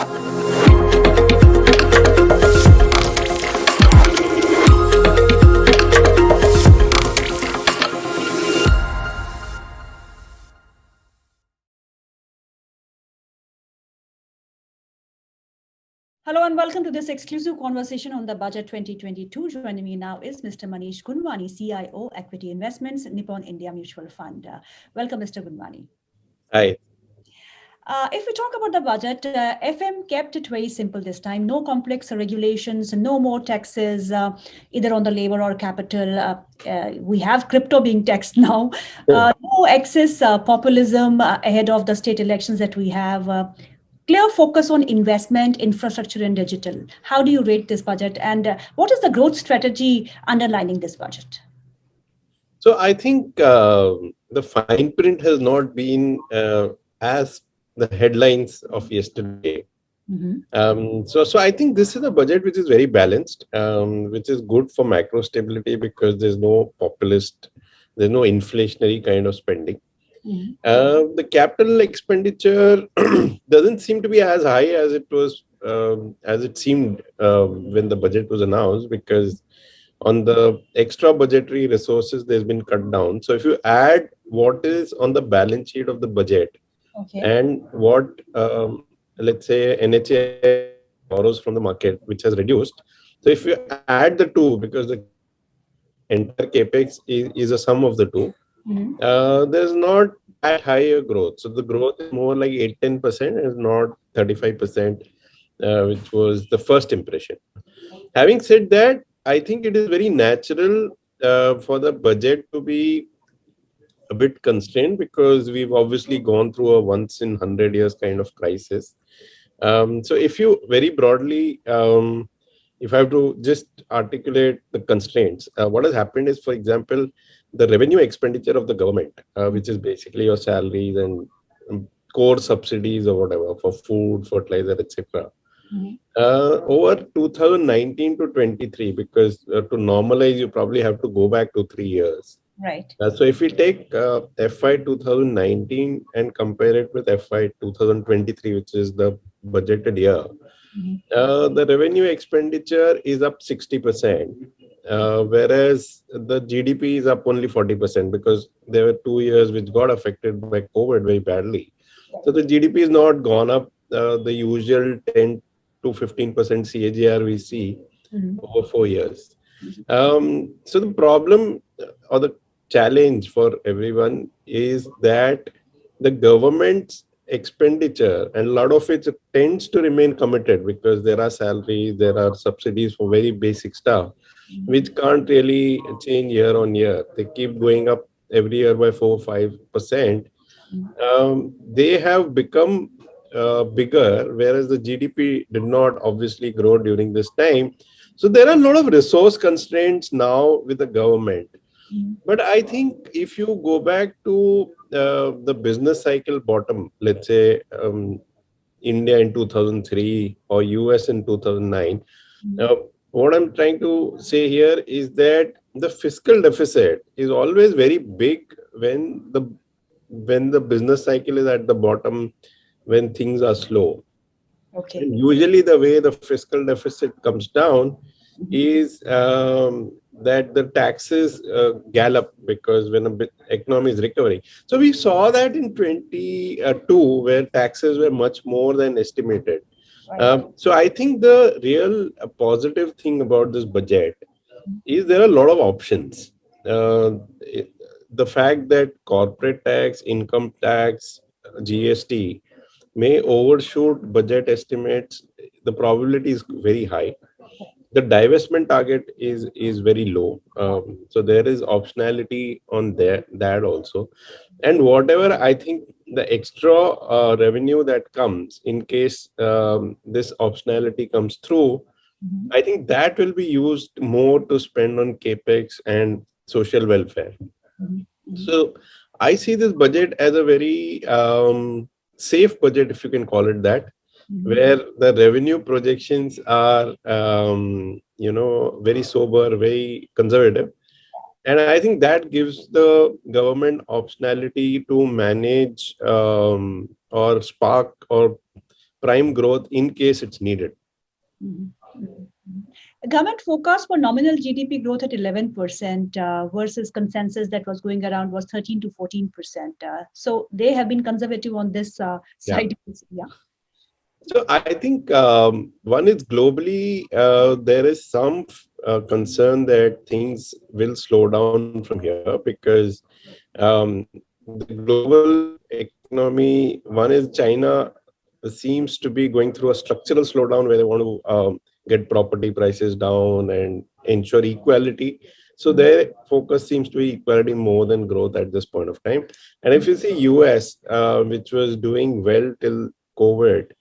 Hello and welcome to this exclusive conversation on the budget 2022. Joining me now is Mr. Manish Gunwani, CIO, Equity Investments, Nippon India Mutual Fund. Welcome, Mr. Gunwani. Hi. If we talk about the budget, FM kept it very simple this time. No complex regulations, no more taxes, either on the labor or capital. We have crypto being taxed now. No excess populism ahead of the state elections that we have. Clear focus on investment, infrastructure, and digital. How do you rate this budget? And what is the growth strategy underlining this budget? So I think the fine print has not been as the headlines of yesterday. So I think this is a budget which is very balanced, which is good for macro stability because there's no there's no inflationary kind of spending. The capital expenditure doesn't seem to be as high as it seemed when the budget was announced, because on the extra budgetary resources there's been cut down. So if you add what is on the balance sheet of the budget and what let's say NHA borrows from the market, which has reduced. So if you add the two, because the entire capex is a sum of the two, there's not that high a growth. So the growth is more like 8-10%, and not 35%, which was the first impression. Having said that, I think it is very natural for the budget to be a bit constrained, because we've obviously gone through a once in 100 years kind of crisis. So if you very broadly, if I have to just articulate the constraints, what has happened is, for example, the revenue expenditure of the government, which is basically your salaries and core subsidies or whatever for food, fertilizer, etc. Over 2019 to 23, because to normalize, you probably have to go back to 3 years. Right. So if we take FY 2019 and compare it with FY 2023, which is the budgeted year, the revenue expenditure is up 60%, whereas the GDP is up only 40%, because there were 2 years which got affected by COVID very badly. So the GDP is not gone up the usual 10 to 15% CAGR we see over 4 years. So the problem or the challenge for everyone is that the government's expenditure, and a lot of it tends to remain committed, because there are salaries, there are subsidies for very basic stuff, which can't really change year on year. They keep going up every year by 4-5%. They have become bigger, whereas the GDP did not obviously grow during this time. So there are a lot of resource constraints now with the government. But I think if you go back to the business cycle bottom, let's say India in 2003 or US in 2009, what I'm trying to say here is that the fiscal deficit is always very big when the business cycle is at the bottom, when things are slow. Okay. And usually the way the fiscal deficit comes down is that the taxes gallop, because when a economy is recovering. So we saw that in 22, where taxes were much more than estimated. So I think the real positive thing about this budget is there are a lot of options. The fact that corporate tax, income tax, GST may overshoot budget estimates, the probability is very high. The divestment target is very low, so there is optionality on that also. And whatever, I think the extra revenue that comes in case this optionality comes through, I think that will be used more to spend on capex and social welfare. So I see this budget as a very safe budget, if you can call it that, where the revenue projections are, very sober, very conservative. And I think that gives the government optionality to manage or spark or prime growth in case it's needed. Government forecast for nominal GDP growth at 11% versus consensus that was going around was 13 to 14%. So they have been conservative on this side. Yeah. So I think one is globally, there is some concern that things will slow down from here because the global economy, one is China seems to be going through a structural slowdown where they want to get property prices down and ensure equality. So their focus seems to be equality more than growth at this point of time. And if you see US, which was doing well till COVID,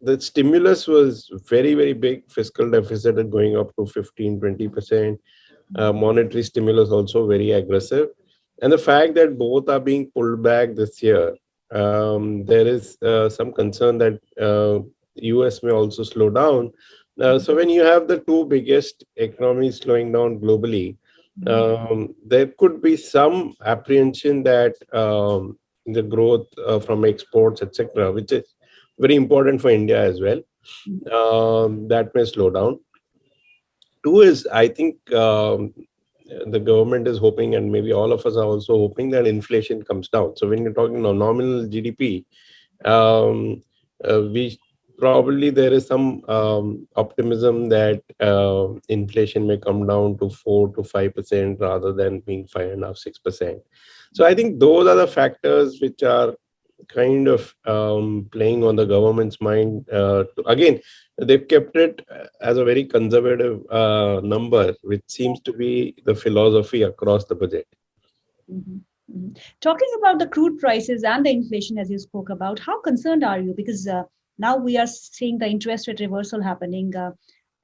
the stimulus was very, very big. Fiscal deficit is going up to 15-20%. Monetary stimulus also very aggressive. And the fact that both are being pulled back this year, there is some concern that US may also slow down. So when you have the two biggest economies slowing down globally, there could be some apprehension that the growth from exports, etc., which is very important for India as well, that may slow down. Two is, I think the government is hoping, and maybe all of us are also hoping, that inflation comes down. So when you're talking about nominal GDP, we probably there is some optimism that inflation may come down to 4 to 5% rather than being 5.5-6%. So I think those are the factors which are kind of playing on the government's mind. Again, they've kept it as a very conservative number, which seems to be the philosophy across the budget. Talking about the crude prices and the inflation, as you spoke about, how concerned are you? Because now we are seeing the interest rate reversal happening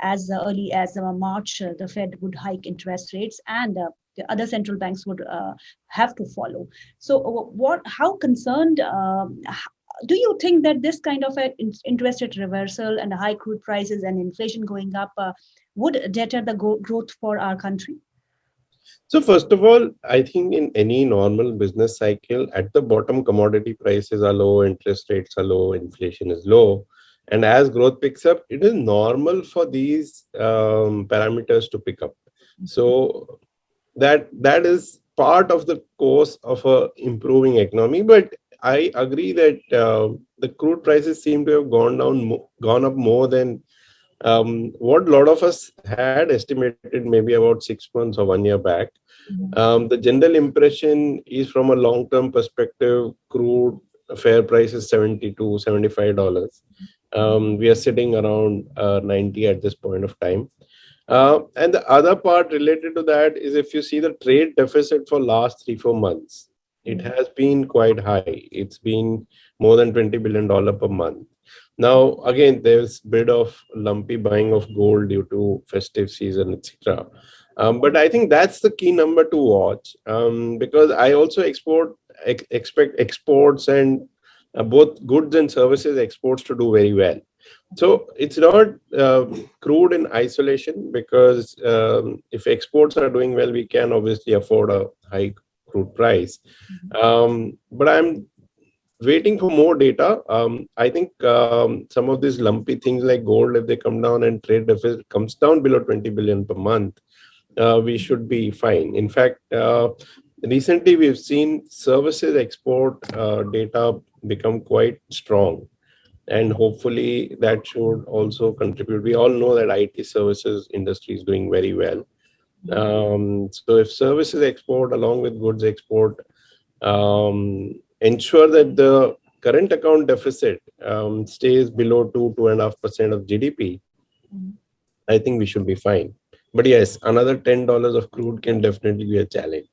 as early as March. The Fed would hike interest rates, and the other central banks would have to follow. So, how concerned do you think that this kind of an interest rate reversal and high crude prices and inflation going up would deter the growth for our country? So first of all, I think in any normal business cycle, at the bottom, commodity prices are low, interest rates are low, inflation is low. And as growth picks up, it is normal for these parameters to pick up. So that is part of the course of a improving economy. But I agree that the crude prices seem to have gone up more than what a lot of us had estimated maybe about 6 months or 1 year back. The general impression is, from a long-term perspective, crude fair price is $70 to $75. We are sitting around 90 at this point of time. And the other part related to that is, if you see the trade deficit for last 3-4 months, it has been quite high. It's been more than $20 billion per month. Now, again, there's a bit of lumpy buying of gold due to festive season, etc. But I think that's the key number to watch, because I also expect exports and both goods and services exports to do very well. So it's not crude in isolation, because if exports are doing well, we can obviously afford a high crude price. But I'm waiting for more data. I think some of these lumpy things like gold, if they come down and trade deficit comes down below 20 billion per month, we should be fine. In fact, recently we've seen services export data become quite strong, and hopefully that should also contribute. We all know that IT services industry is doing very well. So if services export along with goods export ensure that the current account deficit stays below 2.5% of GDP, I think we should be fine. But yes, another $10 of crude can definitely be a challenge.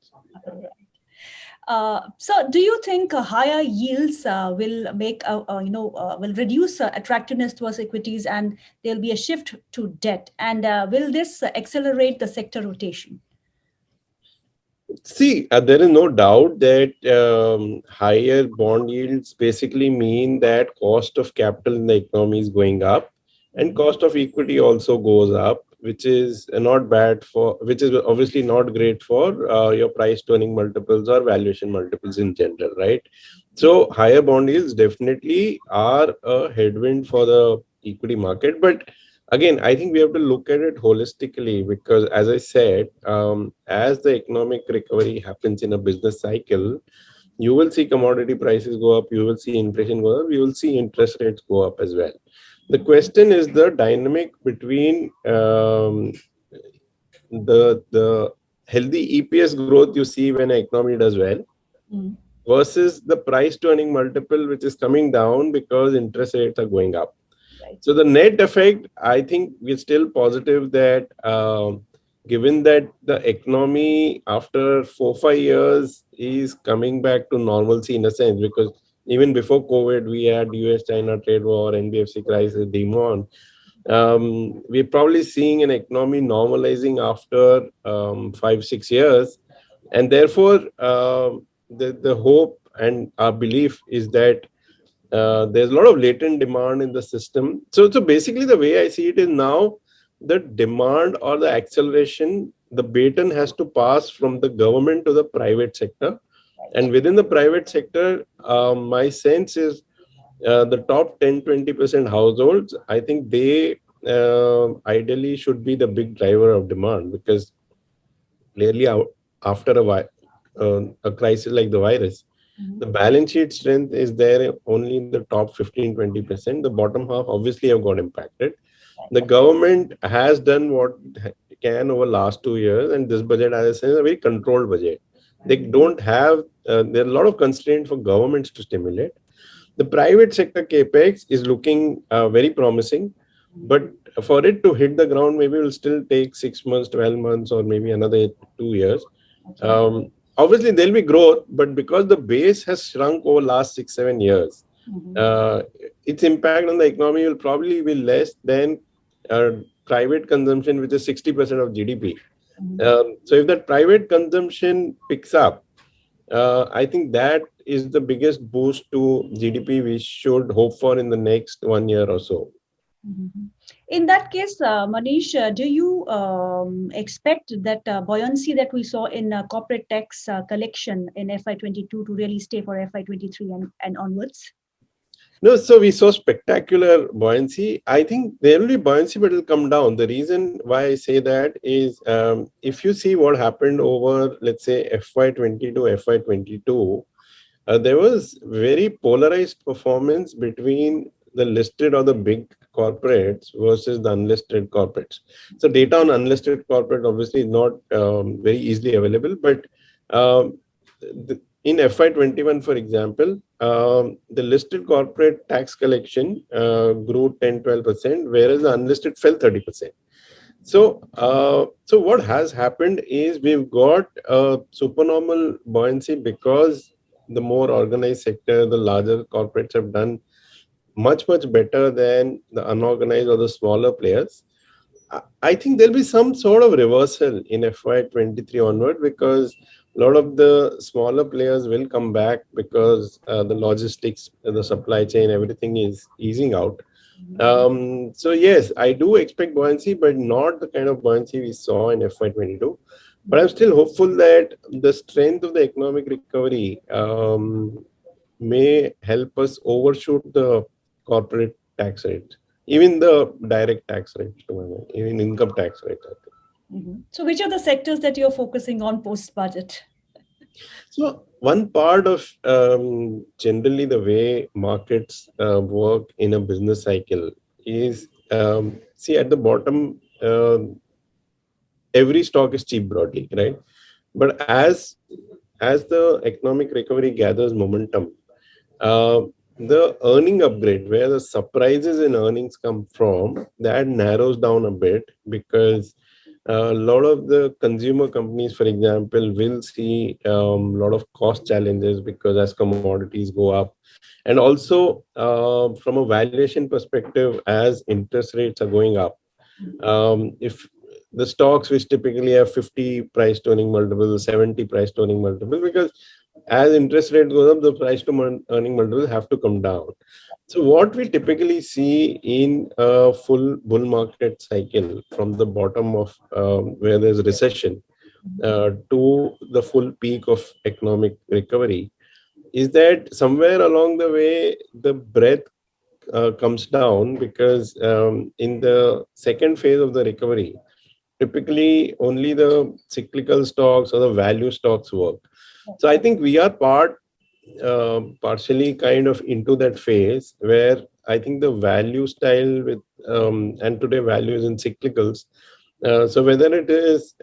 So, do you think higher yields will make will reduce attractiveness towards equities, and there'll be a shift to debt? And will this accelerate the sector rotation? See, there is no doubt that higher bond yields basically mean that cost of capital in the economy is going up, and cost of equity also goes up. which is not bad for, which is obviously not great for your price to earning multiples or valuation multiples in general, right? So higher bond yields definitely are a headwind for the equity market. But again, I think we have to look at it holistically, because as I said, as the economic recovery happens in a business cycle, you will see commodity prices go up, you will see inflation go up, you will see interest rates go up as well. The question is the dynamic between the healthy EPS growth you see when an economy does well versus the price to earning multiple, which is coming down because interest rates are going up. Right. So the net effect, I think we're still positive that given that the economy after 4-5 years is coming back to normalcy in a sense, because even before COVID, we had US-China trade war, NBFC crisis, demon. We're probably seeing an economy normalizing after 5-6 years, and therefore the hope and our belief is that there's a lot of latent demand in the system. So basically, the way I see it is now the demand or the acceleration, the baton has to pass from the government to the private sector. And within the private sector, my sense is the top 10-20% households, I think they ideally should be the big driver of demand, because clearly after a crisis like the virus, the balance sheet strength is there only in the top 15-20%. The bottom half obviously have got impacted. The government has done what it can over last 2 years, and this budget, as I said, is a very controlled budget. They don't have, there are a lot of constraints for governments to stimulate. The private sector capex is looking very promising, but for it to hit the ground, maybe it will still take 6 months, 12 months, or maybe another 2 years. Obviously, there'll be growth, but because the base has shrunk over last 6-7 years, uh, its impact on the economy will probably be less than private consumption, which is 60% of GDP. So if that private consumption picks up, I think that is the biggest boost to GDP we should hope for in the next 1 year or so. In that case, Manish, do you expect that buoyancy that we saw in corporate tax collection in FY22 to really stay for FY23 and onwards? No, so we saw spectacular buoyancy. I think there will be buoyancy, but it will come down. The reason why I say that is if you see what happened over, let's say, FY20 to FY22, there was very polarized performance between the listed or the big corporates versus the unlisted corporates. So data on unlisted corporate obviously is not very easily available, but in FY21, for example, the listed corporate tax collection grew 10-12%, whereas the unlisted fell 30%. So what has happened is we've got a supernormal buoyancy because the more organized sector, the larger corporates have done much better than the unorganized or the smaller players. I think there'll be some sort of reversal in FY23 onward, because a lot of the smaller players will come back because the logistics, the supply chain, everything is easing out. So yes, I do expect buoyancy, but not the kind of buoyancy we saw in FY22. But I'm still hopeful that the strength of the economic recovery may help us overshoot the corporate tax rate, even the direct tax rate, even income tax rate. So which are the sectors that you're focusing on post-budget? So one part of generally the way markets work in a business cycle is, see, at the bottom, every stock is cheap broadly, right? But as the economic recovery gathers momentum, the earning upgrade, where the surprises in earnings come from, that narrows down a bit, because a lot of the consumer companies, for example, will see a lot of cost challenges because as commodities go up. And also from a valuation perspective, as interest rates are going up, if the stocks which typically have 50 price to earning multiple, 70 price to earning multiple, because as interest rate goes up, the price to earning multiples have to come down. So what we typically see in a full bull market cycle, from the bottom of where there's recession to the full peak of economic recovery, is that somewhere along the way the breadth comes down, because in the second phase of the recovery, typically only the cyclical stocks or the value stocks work. So I think we are partially kind of into that phase where I think the value style with and today value is in cyclicals. So whether it is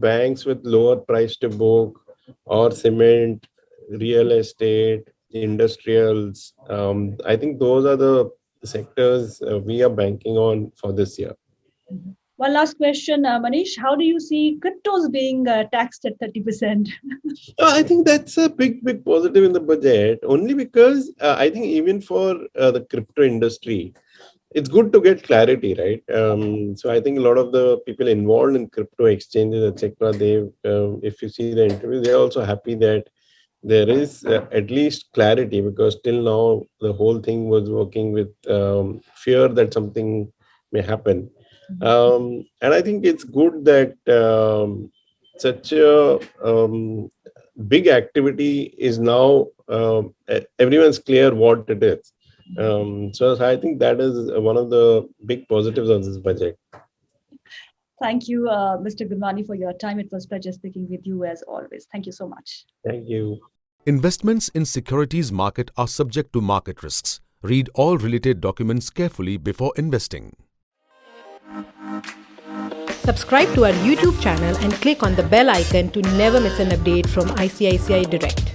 banks with lower price to book, or cement, real estate, industrials, I think those are the sectors we are banking on for this year. One last question, Manish. How do you see cryptos being taxed at 30%? I think that's a big positive in the budget, only because I think even for the crypto industry, it's good to get clarity, right? So I think a lot of the people involved in crypto exchanges, etc., if you see the interviews, they're also happy that there is at least clarity, because till now the whole thing was working with fear that something may happen. And I think it's good that such a big activity is now everyone's clear what it is. So I think that is one of the big positives of this budget. Thank you, Mr. Gunwani, for your time. It was a pleasure speaking with you as always. Thank you so much. Thank you. Investments in securities market are subject to market risks. Read all related documents carefully before investing. Subscribe to our YouTube channel and click on the bell icon to never miss an update from ICICI Direct.